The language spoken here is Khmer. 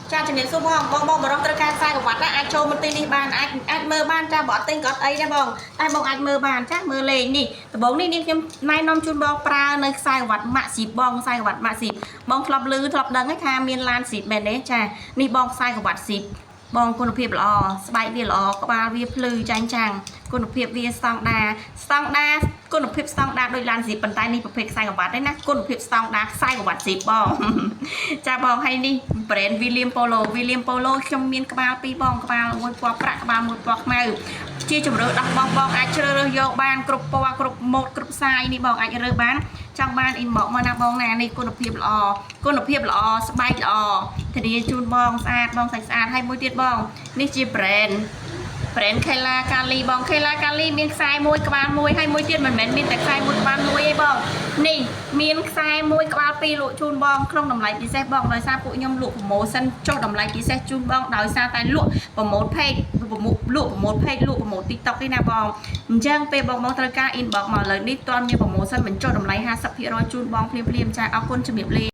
cha chừng số bong mà trong cái sai của vật á ai cho mình tin đi bàn ai mơ ban cha bỏ tin có ấy nha bong ai bong ai mơ bàn chắc mơ lên đi bốn đi nay năm chun bong pra nơi sai của vật mạ xịp bong sai của vật mạ xịp bong thọp lư thọp đằng cái tha miên lan xịp bền đấy cha ni bong sai của vật xịp bongคุณภาพល្អស្បែកវាល្អក្បាលវាភ្លឺចាញ់ចាំងគុណភាពវាស្តង់ដាគុណភាពស្តង់ដាដោយឡានស៊ីប៉ុន្តែនេះប្រភេទខ្សែក្រវ៉ាត់ទេណាគុណភាពស្តង់ដាខ្សែក្រវ៉ាត់ស៊ីបងចាបងហើយនេះ brand William Polo ខ្ញុំមានក្បាលពីរបងក្បាលមួយពណ៌ប្រាក់ក្បាលមួយពណ៌ខ្មៅជាជម្រើសដល់បងអាចជ្រើសរើសយកបានគ្រប់ពណ៌គ្រប់ម៉ូដគ្រប់សាយនេះបងអាចរើសបានចង់បាន inbox មកណាបងណានេះគុណភាពល្អស្បែកល្អធានាជូនបងស្អាតបងសាច់ស្អាតហើយមួយទៀតបងនេះជា brand Kela Kali បង Kela Kali មានខ្សែមួយក្បាលមួយហើយមួយទៀតមិនមែនមានតែខ្សែមួយក្បាលមួយទេបងនេះមានខ្សែមួយក្បាលពីរលក់ជូនបងក្នុងតម្លៃពិសេសបងដោយសារពួកខ្ញុំលក់ promotion ចុះតម្លៃពិសេសជូនបងដោយសារតែលក់ promote page លក់ promote TikTok ទេណាបងអញ្ចឹងពេលបងត្រូវការ inbox មកលើនេះតើមាន promotion បញ្ចុះតម្លៃ 50% ជូនបងភ្លាមៗចាអរគុណជំរាបលា